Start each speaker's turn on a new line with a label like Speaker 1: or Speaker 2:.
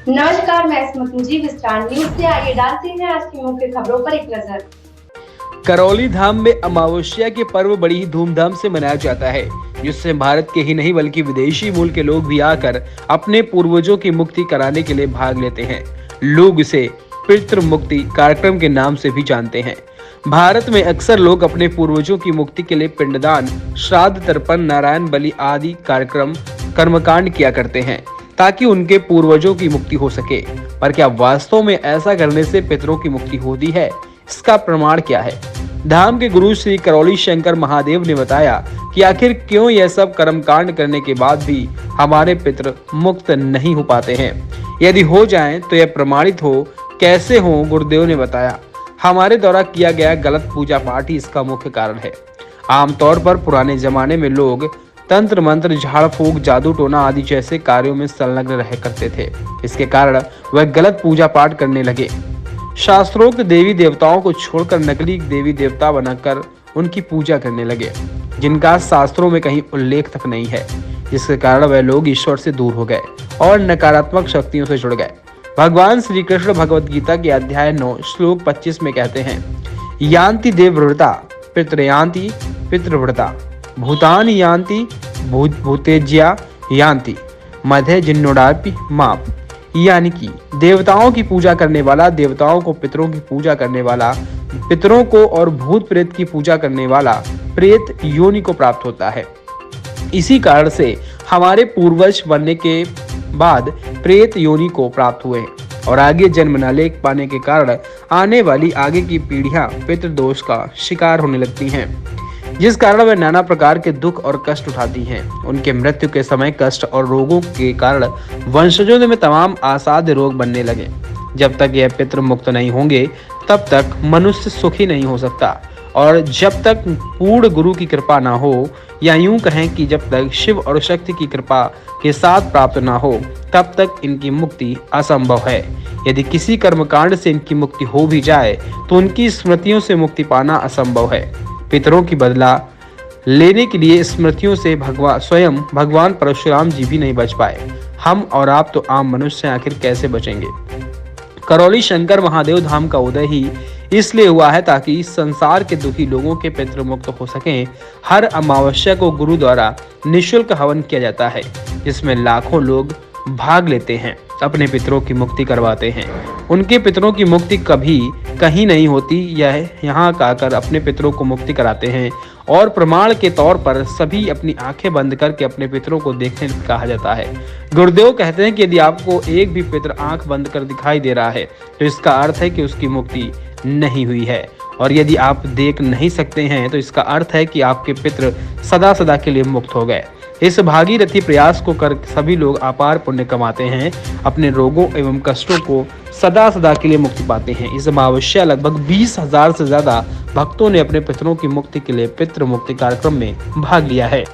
Speaker 1: नमस्कार, मैं स्मृति मुझे विस्तार न्यूज से आइए डालते हैं आज की मुख्य खबरों पर एक नजर।
Speaker 2: करौली धाम में अमावस्या के पर्व बड़ी ही धूमधाम से मनाया जाता है, जिससे भारत के ही नहीं बल्कि विदेशी मूल के लोग भी आकर अपने पूर्वजों की मुक्ति कराने के लिए भाग लेते हैं। लोग इसे पितृ मुक्ति कार्यक्रम के नाम से भी जानते हैं। भारत में अक्सर लोग अपने पूर्वजों की मुक्ति के लिए पिंडदान, श्राद्ध तर्पण, नारायण बलि आदि कार्यक्रम कर्मकांड किया करते हैं ताकि उनके पूर्वजों की मुक्ति हो सके। पर क्या वास्तव में ऐसा करने से पितरों की मुक्ति होती है? इसका प्रमाण क्या है? धाम के गुरु श्री करौली शंकर महादेव ने बताया कि आखिर क्यों यह सब कर्मकांड करने के बाद भी हमारे पितर मुक्त नहीं हो पाते हैं। यदि हो जाएं तो यह प्रमाणित हो कैसे हो? गुरुदेव ने बताया, हमारे द्वारा किया गया गलत पूजा पाठ ही इसका मुख्य कारण है। आमतौर पर पुराने जमाने में लोग तंत्र मंत्र, झाड़ फूक, जादू टोना आदि जैसे कार्यों में संलग्न रह करते थे। इसके कारण वह गलत पूजा पाठ करने लगे। शास्त्रोक्त देवी देवताओं को छोड़कर नकली देवी देवता बनाकर उनकी पूजा करने लगे, जिनका शास्त्रों में कहीं उल्लेख तक नहीं है। जिसके कारण वह लोग ईश्वर से दूर हो गए और नकारात्मक शक्तियों से जुड़ गए। भगवान श्री कृष्ण भगवद गीता के अध्याय 9 श्लोक 25 में कहते हैं, यान्ति देवव्रता पितृयान्ति पितृव्रता भूतानि यान्ति भूतेज्या यान्ति मध्य जिन्नोडापि माप। यानी कि देवताओं की पूजा करने वाला देवताओं को, पितरों की पूजा करने वाला पितरों को और भूत प्रेत की पूजा करने वाला प्रेत योनि को प्राप्त होता है। इसी कारण से हमारे पूर्वज बनने के बाद प्रेत योनि को प्राप्त हुए और आगे जन्म न ले पाने के कारण आने वाली आगे की पीढ़ियां पितृदोष का शिकार होने लगती हैं, जिस कारण वे नाना प्रकार के दुख और कष्ट उठाती हैं। उनके मृत्यु के समय कष्ट और रोगों के कारण वंशजों में तमाम असाध्य रोग बनने लगे। जब तक यह पितृ मुक्त नहीं होंगे तब तक मनुष्य सुखी नहीं हो सकता, और जब तक पूर्ण गुरु की कृपा ना हो, या यूं कहें कि जब तक शिव और शक्ति की कृपा के साथ प्राप्त ना हो, तब तक इनकी मुक्ति असंभव है। यदि किसी कर्मकांड से इनकी मुक्ति हो भी जाए तो उनकी स्मृतियों से मुक्ति पाना असंभव है। पितरों की बदला लेने के लिए स्मृतियों से स्वयं भगवान परशुराम जी भी नहीं बच पाए। हम और आप तो आम मनुष्य आखिर कैसे बचेंगे? करौली शंकर महादेव धाम का उदय ही इसलिए हुआ है ताकि संसार के दुखी लोगों के पितृ मुक्त हो सकें। हर अमावस्या को गुरु द्वारा निःशुल्क हवन किया जाता है, जिसमें लाखों लोग भाग लेते हैं, अपने पितरों की मुक्ति करवाते हैं। उनके पितरों की मुक्ति कभी कहीं नहीं होती, यह यहाँ आकर अपने पितरों को मुक्ति कराते हैं और प्रमाण के तौर पर सभी अपनी आंखें बंद करके अपने पितरों को देखने कहा जाता है। गुरुदेव कहते हैं कि यदि आपको एक भी पितर आंख बंद कर दिखाई दे रहा है तो इसका अर्थ है कि उसकी मुक्ति नहीं हुई है, और यदि आप देख नहीं सकते हैं तो इसका अर्थ है कि आपके पितर सदा सदा के लिए मुक्त हो गए। इस भागीरथी प्रयास को कर सभी लोग अपार पुण्य कमाते हैं, अपने रोगों एवं कष्टों को सदा सदा के लिए मुक्ति पाते हैं। इस अमावस्या लगभग 20,000 से ज्यादा भक्तों ने अपने पितरों की मुक्ति के लिए पितृ मुक्ति कार्यक्रम में भाग लिया है।